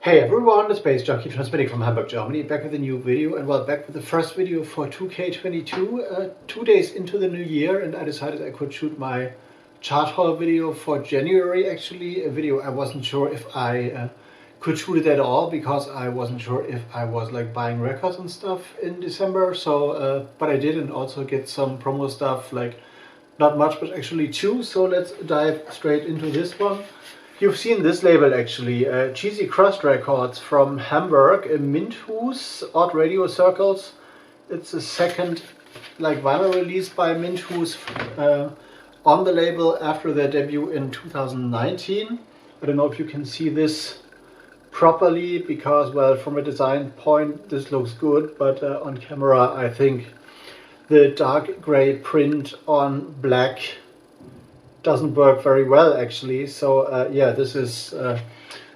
Hey everyone, it's Bass Junkie transmitting from Hamburg, Germany, back with a new video, and well, back with the first video for 2K22, 2 days into the new year, and I decided I could shoot my chart haul video for January, actually, a video I wasn't sure if I could shoot it at all, because I wasn't sure if I was like buying records and stuff in December, so, but I did, and also get some promo stuff, like, not much, but actually two, so let's dive straight into this one. You've seen this label actually, Cheesy Crust Records from Hamburg, a Minthoos, Odd Radio Circles. It's the second like vinyl release by Minthoos on the label after their debut in 2019. I don't know if you can see this properly because, well, from a design point this looks good, but on camera I think the dark gray print on black doesn't work very well actually. So yeah, this is a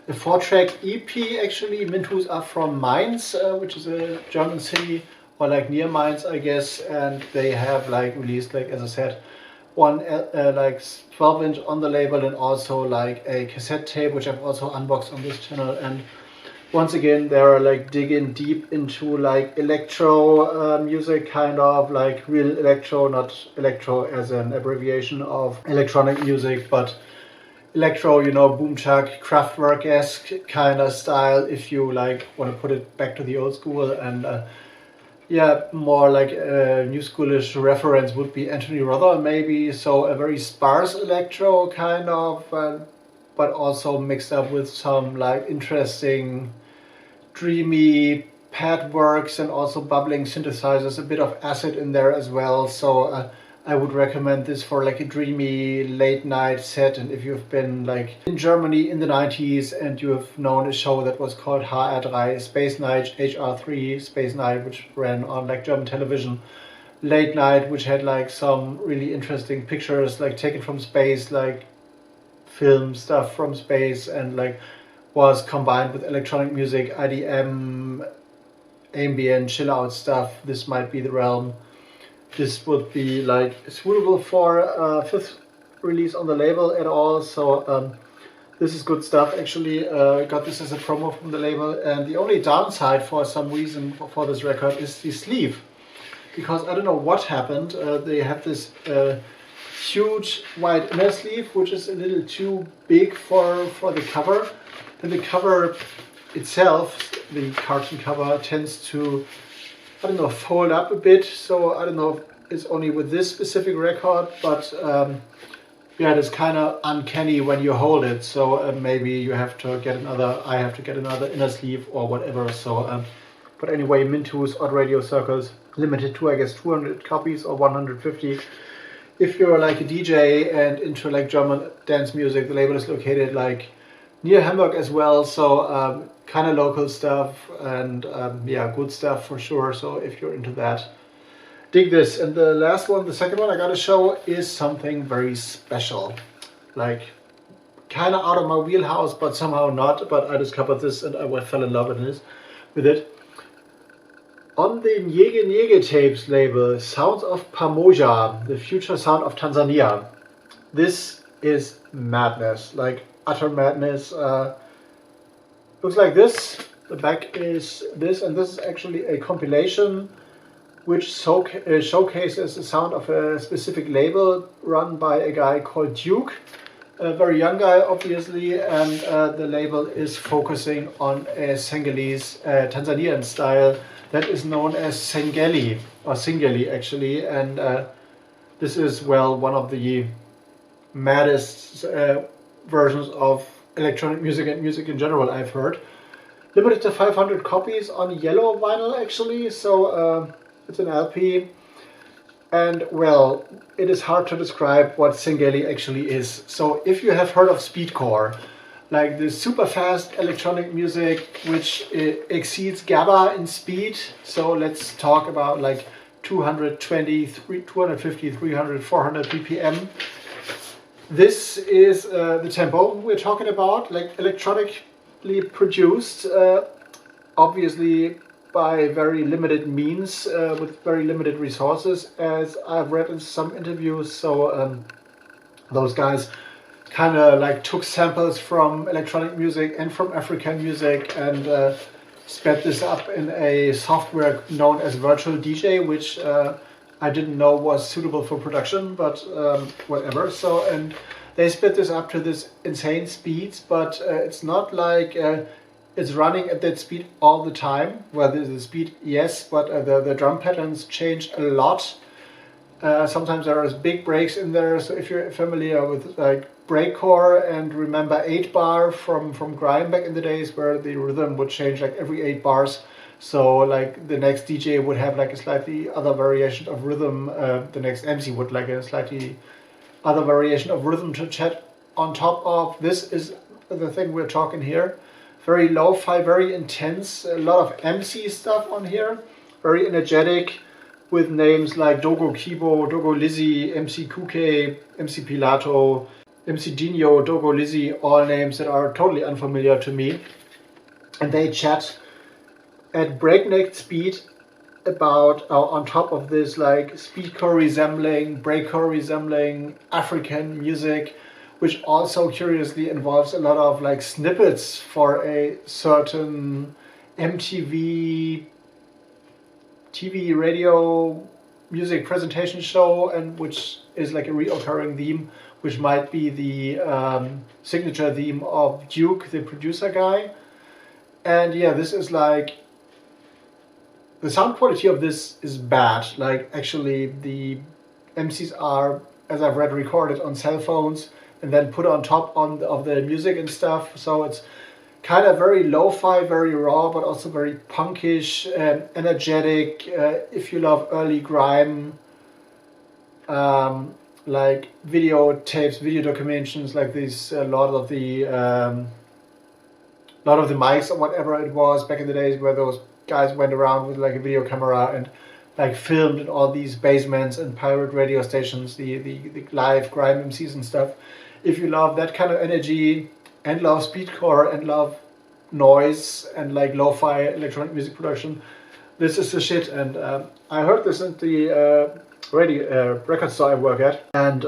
4-track EP actually. Minthoos are from Mainz, which is a German city, or like near Mainz I guess, and they have like released, like as I said, one like 12-inch on the label, and also like a cassette tape which I've also unboxed on this channel. And once again they're like digging deep into like electro music, kind of like real electro, not electro as an abbreviation of electronic music, but electro, you know, boom chuck, Kraftwerk-esque kind of style, if you like want to put it back to the old school. And yeah, more like a new schoolish reference would be Anthony Rother maybe, so a very sparse electro kind of, but also mixed up with some like interesting dreamy pad works and also bubbling synthesizers, a bit of acid in there as well. So I would recommend this for like a dreamy late night set. And if you've been like in Germany in the 90s and you have known a show that was called HR3 Space Night, HR3 Space Night, which ran on like German television late night, which had like some really interesting pictures like taken from space, like film stuff from space, and like was combined with electronic music, IDM, ambient, chill out stuff. This might be the realm. This would be like suitable for a 5th release on the label at all. So this is good stuff actually. Got this as a promo from the label, and the only downside for some reason for this record is the sleeve, because I don't know what happened. They have this huge white inner sleeve, which is a little too big for the cover, and the cover itself, the carton cover, tends to, I don't know, fold up a bit. So I don't know if it's only with this specific record, but yeah, it's kind of uncanny when you hold it. So maybe you have to get another, I have to get another inner sleeve or whatever. So but anyway, Minthoos, Odd Radio Circles, limited to I guess 200 copies or 150. If you're like a DJ and into like German dance music, the label is located like near Hamburg as well, so kind of local stuff, and yeah, good stuff for sure. So if you're into that, dig this. And the last one, the second one I gotta show, is something very special, like kind of out of my wheelhouse, but somehow not. But I discovered this and I fell in love with it. On the Nyege Nyege Tapes label, Sounds of Pamoja, the future sound of Tanzania. This is madness, like utter madness. Looks like this. The back is this, and this is actually a compilation which showcases the sound of a specific label run by a guy called Duke, a very young guy obviously, and the label is focusing on a Senegalese Tanzanian style that is known as Sengeli, or Singeli actually, and this is, well, one of the maddest versions of electronic music and music in general I've heard. Limited to 500 copies on yellow vinyl actually, so it's an LP. And well, it is hard to describe what Singeli actually is. So if you have heard of speedcore, like the super fast electronic music which exceeds GABA in speed, so let's talk about like 220, 250, 300, 400 BPM. This is the tempo we're talking about, like electronically produced, obviously by very limited means, with very limited resources, as I've read in some interviews. So those guys kind of like took samples from electronic music and from African music and sped this up in a software known as Virtual DJ, which I didn't know was suitable for production, but whatever. So, and they sped this up to this insane speeds, but it's not like it's running at that speed all the time. Well, the speed, yes, but the drum patterns change a lot. Sometimes there are big breaks in there, so if you're familiar with like breakcore and remember 8-bar from grime back in the days where the rhythm would change like every 8 bars, so like the next DJ would have like a slightly other variation of rhythm, the next MC would like a slightly other variation of rhythm to chat on top of. This is the thing we're talking here. Very lo-fi, very intense, a lot of MC stuff on here, very energetic, with names like Dogo Kibo, Dogo Lizzy, MC Kuke, MC Pilato, MC Dino, Dogo Lizzy, all names that are totally unfamiliar to me. And they chat at breakneck speed about, on top of this like speedcore resembling, breakcore resembling African music, which also curiously involves a lot of like snippets for a certain MTV TV, radio, music presentation show, and which is like a reoccurring theme, which might be the signature theme of Duke, the producer guy. And yeah, this is like, the sound quality of this is bad. Like actually the MCs are, as I've read, recorded on cell phones and then put on top of the music and stuff. So it's kind of very lo-fi, very raw, but also very punkish and energetic. If you love early grime, like videotapes, video documentations, like these, a lot of the mics or whatever it was back in the days where those guys went around with like a video camera and like filmed in all these basements and pirate radio stations, the live grime MCs and stuff. If you love that kind of energy and love speedcore and love noise and like lo-fi electronic music production, this is the shit. And I heard this at the record store I work at, and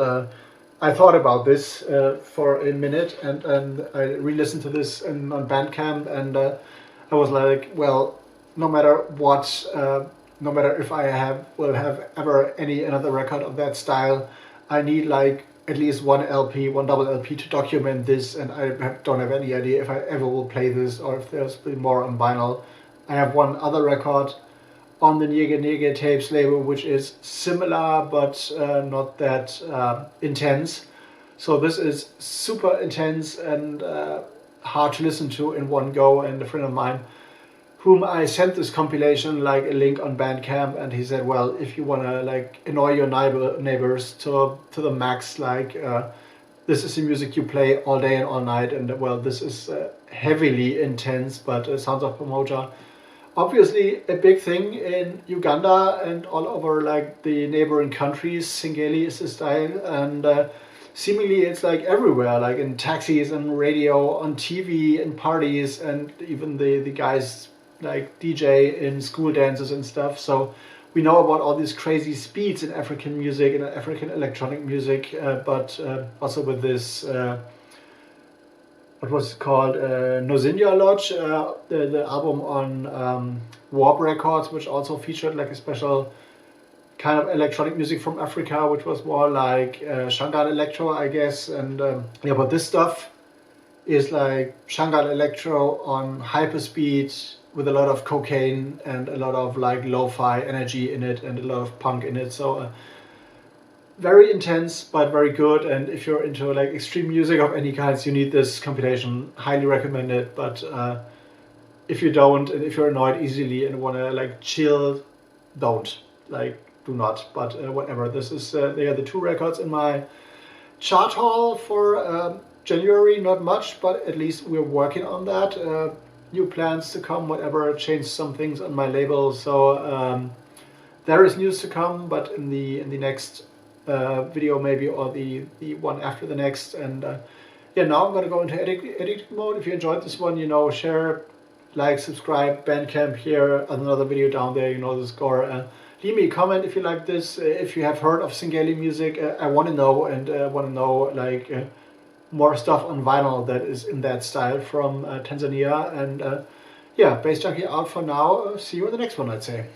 I thought about this for a minute, and I re-listened to this on BANDCAMP, and I was like, well, no matter what, no matter if I will have ever another record of that style, I need like at least one double LP to document this, and I don't have any idea if I ever will play this or if there's been more on vinyl. I have one other record on the Nege Tapes label which is similar but not that intense. So this is super intense and hard to listen to in one go, and a friend of mine whom I sent this compilation, like a link on BANDCAMP, and he said, well, if you want to like annoy your neighbors to the max, like this is the music you play all day and all night, and well, this is heavily intense, but Sounds of Pomoja, obviously a big thing in Uganda and all over like the neighboring countries. Singeli is the style, and seemingly it's like everywhere, like in taxis and radio, on TV and parties, and even the guys like DJ in school dances and stuff. So we know about all these crazy speeds in African music and African electronic music, but also with this, what was it called, Nozinja Lodge, the album on Warp Records, which also featured like a special kind of electronic music from Africa, which was more like Shanghai Electro, I guess. And yeah, but this stuff is like Shanghai Electro on hyperspeed with a lot of cocaine and a lot of like lo-fi energy in it and a lot of punk in it. So very intense, but very good. And if you're into like extreme music of any kinds, you need this compilation. Highly recommend it. But if you don't, and if you're annoyed easily and want to like chill, don't. Like, do not. But whatever. This is they are the two records in my chart haul for January. Not much, but at least we're working on that. New plans to come, whatever, change some things on my label. So there is news to come, but in the next video maybe, or the one after the next. And yeah, now I'm gonna go into editing mode. If you enjoyed this one, you know, share, like, subscribe, BANDCAMP here, another video down there, you know the score. Leave me a comment if you like this, if you have heard of Singeli music. I want to know, and want to know like more stuff on vinyl that is in that style from Tanzania. And yeah, Bass Junkie out for now. See you in the next one, I'd say.